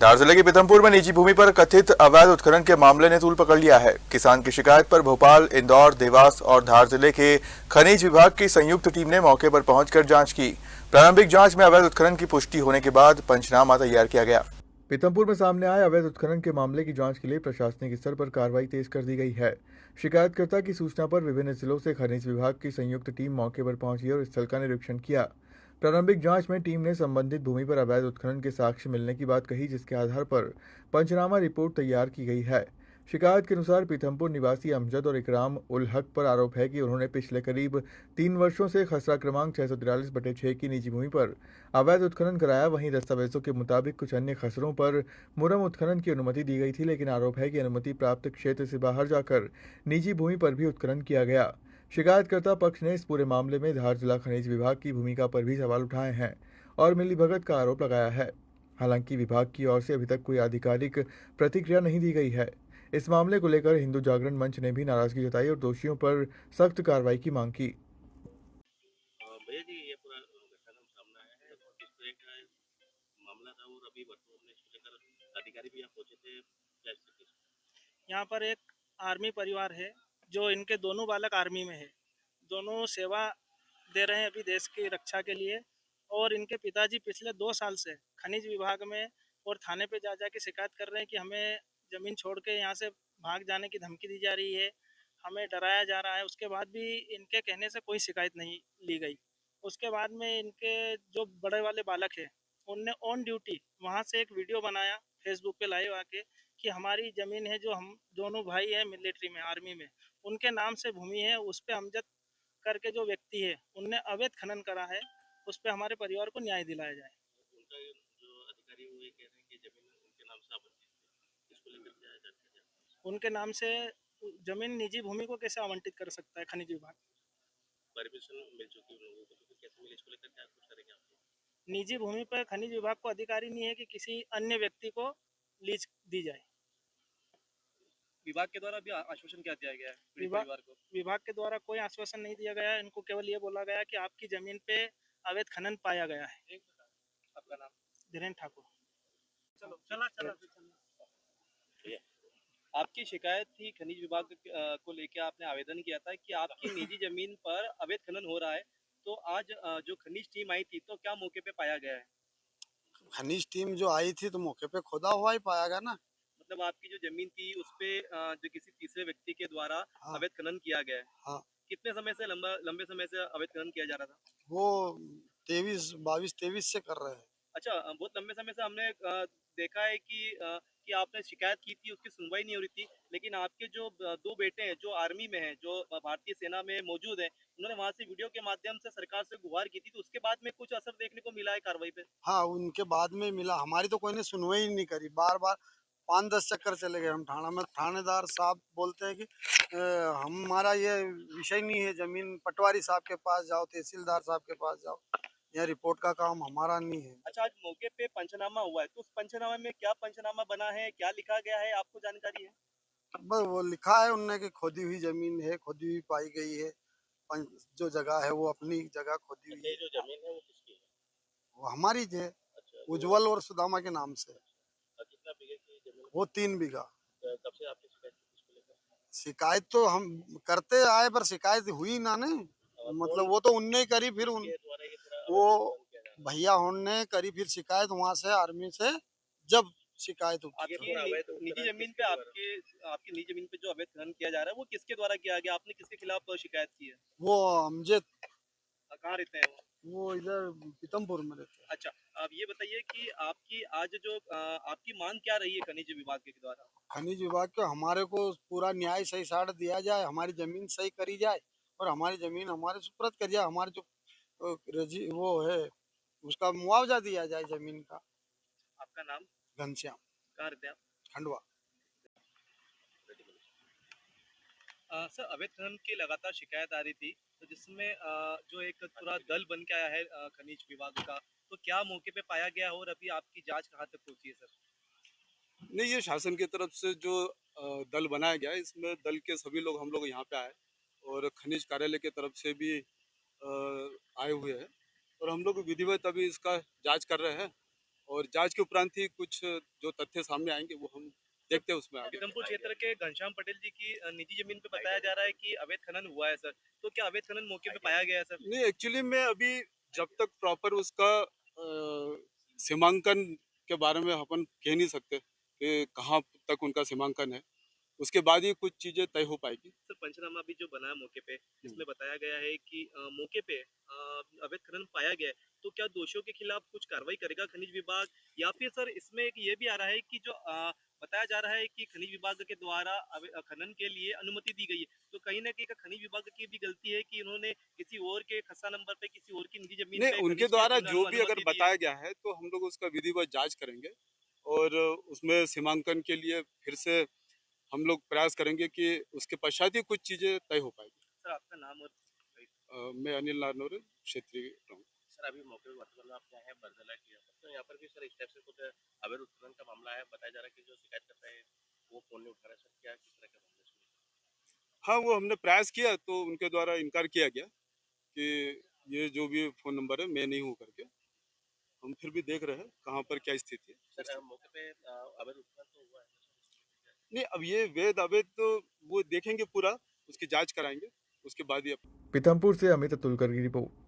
धार जिले के पीथमपुर में निजी भूमि पर कथित अवैध उत्खनन के मामले ने तूल पकड़ लिया है। किसान की शिकायत पर भोपाल, इंदौर, देवास और धार जिले के खनिज विभाग की संयुक्त टीम ने मौके पर पहुंचकर जांच की। प्रारंभिक जांच में अवैध उत्खनन की पुष्टि होने के बाद पंचनामा तैयार किया गया। पीथमपुर में सामने आए अवैध उत्खनन के मामले की जांच के लिए प्रशासनिक स्तर पर कार्रवाई तेज कर दी गई है। शिकायतकर्ता की सूचना पर विभिन्न जिलों से खनिज विभाग की संयुक्त टीम मौके पर पहुंची और स्थल का निरीक्षण किया। प्रारंभिक जांच में टीम ने संबंधित भूमि पर अवैध उत्खनन के साक्ष्य मिलने की बात कही, जिसके आधार पर पंचनामा रिपोर्ट तैयार की गई है। शिकायत के अनुसार पीथमपुर निवासी अमजद और इकराम उल हक पर आरोप है कि उन्होंने पिछले करीब 3 वर्षों से खसरा क्रमांक 643/6 की निजी भूमि पर अवैध उत्खनन कराया। वहीं दस्तावेजों के मुताबिक कुछ अन्य खसरों पर मुरम उत्खनन की अनुमति दी गई थी, लेकिन आरोप है कि अनुमति प्राप्त क्षेत्र से बाहर जाकर निजी भूमि पर भी उत्खनन किया गया। शिकायतकर्ता पक्ष ने इस पूरे मामले में धार जिला खनिज विभाग की भूमिका पर भी सवाल उठाए हैं और मिलीभगत का आरोप लगाया है। हालांकि विभाग की ओर से अभी तक कोई आधिकारिक प्रतिक्रिया नहीं दी गई है। इस मामले को लेकर हिंदू जागरण मंच ने भी नाराजगी जताई और दोषियों पर सख्त कार्रवाई की मांग की। भैया जी, ये पूरा घटनाक्रम सामने आया है और किस तरह का मामला था और अभी वर्तमान में इसको लेकर अधिकारी भी यहाँ पहुंचे थे, क्या स्थिति है? यहाँ पर एक आर्मी परिवार है जो इनके दोनों बालक आर्मी में है। दोनों सेवा दे रहे हैं अभी देश की रक्षा के लिए। और इनके पिताजी पिछले 2 साल से खनिज विभाग में और थाने पे जा जा के शिकायत कर रहे हैं कि हमें ज़मीन छोड़ के यहाँ से भाग जाने की धमकी दी जा रही है, हमें डराया जा रहा है। उसके बाद भी इनके कहने से कोई शिकायत नहीं ली गई। उसके बाद में इनके जो बड़े वाले बालक हैं, उनने ऑन ड्यूटी वहाँ से एक वीडियो बनाया फेसबुक पे लाइव आके कि हमारी ज़मीन है, जो हम दोनों भाई हैं मिलिट्री में, आर्मी में, उनके नाम से भूमि है, उस पे अमजद करके जो व्यक्ति है उनने अवैध खनन करा है, उस पे हमारे परिवार को न्याय दिलाया जाए। उनका जो अधिकारी वो ये कह रहे हैं कि जमीन उनके नाम से आवंटित है, इसको लेकर क्या जांच की जाए? उनके नाम से जमीन निजी भूमि को कैसे आवंटित कर सकता है खनिज विभाग? परमिशन मिल चुकी है उन लोगों को, तो फिर कैसे मिली, इसको लेकर क्या कुछ करेंगे आप लोग? निजी भूमि पर खनिज विभाग को अधिकारी नहीं है कि किसी अन्य व्यक्ति को लीज दी जाए। विभाग के द्वारा भी आश्वासन क्या दिया गया है पीड़ित विभाग परिवार को? विभाग के द्वारा कोई आश्वासन नहीं दिया गया है। इनको केवल ये बोला गया कि आपकी जमीन पे अवैध खनन पाया गया है। आपका नाम? धीरेन्द्र ठाकुर। चलो चला चला भैया, आपकी शिकायत थी खनिज विभाग को लेकर, आपने आवेदन किया था कि आपकी निजी जमीन पर अवैध खनन हो रहा है। तो आज जो खनिज टीम आई थी, तो क्या मौके पे पाया गया है? खनिज टीम जो आई थी तो मौके पे खोदा हुआ ही पाया गया ना। मतलब आपकी जो जमीन थी उस पे जो किसी तीसरे व्यक्ति के द्वारा हाँ अवैध खनन किया गया है। हाँ, कितने समय से लंबे समय से अवैध खनन किया जा रहा था? वो 22 से कर रहे हैं। अच्छा, बहुत लंबे समय से हमने देखा है कि आपने शिकायत की थी, उसकी सुनवाई नहीं हो रही थी, लेकिन आपके जो 2 बेटे हैं जो आर्मी में हैं, जो भारतीय सेना में मौजूद हैं, उन्होंने वहां से वीडियो के माध्यम से सरकार से गुहार की थी, तो उसके बाद में कुछ असर देखने को मिला है कार्रवाई पे? हाँ, उनके बाद में मिला, हमारी तो कोई ने सुनवाई ही नहीं करी। बार बार 5-10 चक्कर चले गए हम थाना में। थानेदार साहब बोलते हैं कि हमारा ये विषय नहीं है, जमीन पटवारी साहब के पास जाओ, तहसीलदार साहब के पास जाओ, यह रिपोर्ट का काम हमारा नहीं है। अच्छा, आज मौके पे पंचनामा हुआ है, तो उस पंचनामा में क्या पंचनामा बना है, क्या लिखा गया है, आपको जानकारी है? बस वो लिखा है उनने कि खोदी हुई जमीन है, खोदी हुई पाई गई है। जो जगह है वो अपनी जगह खोदी अच्छा, हुई ये है, जो जमीन है वो किसकी है? वो हमारी है, अच्छा, तो उज्जवल और सुदामा के नाम से। कितना बीघे की जमीन वो 3 बीघा। कब से आपकी शिकायत थी इसको लेकर? शिकायत तो हम करते आए पर शिकायत हुई ना नहीं। मतलब वो तो उनने ही करी, फिर के द्वारा ये पूरा वो अवैध खनन किया जा रहा है। भैया ने करी फिर शिकायत वहां से आर्मी से, जब शिकायत उठी। आपकी निजी जमीन पे आपकी निजी जमीन पे जो अवैध खनन किया जा रहा है, वो किसके द्वारा किया गया? आपने किसके खिलाफ शिकायत की है? वो अमजद, कहाँ रहते हैं वो? वो इधर पीतमपुर में रहते हैं। अच्छा, आप ये बताइए कि आपकी आज जो आपकी मांग क्या रही है खनिज विभाग के द्वारा? खनिज विभाग को हमारे को पूरा न्याय सही साढ़ दिया जाए, हमारी जमीन सही करी जाए और हमारी जमीन हमारे सुपुर्द कर जाए। हमारे जो वो है उसका मुआवजा दिया जाए जमीन का। आपका नाम? घनश्याम, कहाँ रहते हैं आप? खंडवा। सर, अवैध खनन की लगातार शिकायत आ रही थी, तो जिसमें जो एक पूरा दल बन के आया है खनिज विभाग का, तो क्या मौके पे पाया गया है और अभी आपकी जांच कहाँ तक पहुंची है सर? नहीं, ये शासन की तरफ से जो दल बनाया गया है, इसमें दल के सभी लोग हम लोग यहाँ पे आए और खनिज कार्यालय की तरफ से भी आए हुए हैं और हम लोग विधिवत अभी इसका जांच कर रहे हैं और जांच के उपरांत ही कुछ जो तथ्य सामने आएंगे वो हम देखते हैं उसमें आगे। पीतमपुर क्षेत्र के घनश्याम पटेल जी की निजी जमीन पे बताया जा रहा है कि अवैध खनन हुआ है सर, तो क्या अवैध खनन मौके पे पाया गया है सर? नहीं, एक्चुअली में अभी जब तक प्रॉपर उसका सीमांकन के बारे में अपन कह नहीं सकते कि कहाँ तक उनका सीमांकन है, उसके बाद ही कुछ चीजें तय हो पाएगी। सर पंचनामा भी जो बना है मौके पे, इसमें बताया गया है कि मौके पे अवैध खनन पाया गया है, तो क्या दोषियों के खिलाफ कुछ कार्रवाई करेगा खनिज विभाग, या फिर सर इसमें एक ये भी आ रहा है कि जो बताया जा रहा है कि खनिज विभाग के द्वारा खनन के लिए अनुमति दी गई है, तो कहीं ना कहीं खनिज विभाग की भी गलती है कि उन्होंने किसी और के खस्सा नंबर पे किसी और की निजी जमीन नहीं, पे उनके खनिज की द्वारा जो भी अनुमति अगर दी है। बताया गया है तो हम लोग उसका विधिवत जांच करेंगे और उसमें सीमांकन के लिए फिर से हम लोग प्रयास करेंगे कि उसके पश्चात ही कुछ चीजें तय हो पाएगी। सर आपका नाम और मैं अनिल नारनौरे, क्षेत्रीय प्रमुख। सर अभी मौके पे वर्तमान में आप क्या है बरदला किया तो यहाँ पर भी सर इस टाइप से कुछ अवैध उत्खनन का मामला है, बताया जा रहा है कि जो शिकायत करता है वो फोन नहीं उठा रहा है सर, क्या किस तरह का मामला है? हाँ, वो हमने प्रयास किया तो उनके द्वारा इनकार किया गया कि ये जो भी फ़ोन नंबर है मैं नहीं हूँ करके। हम फिर भी देख रहे हैं कहाँ पर क्या स्थिति है। सर मौके पे अवैध उत्खनन तो हुआ है नहीं, अब ये वेद अवैध तो वो देखेंगे पूरा, उसकी जाँच कराएँगे, उसके बाद ही पीतमपुर से अमित अतुलकर की रिपोर्ट।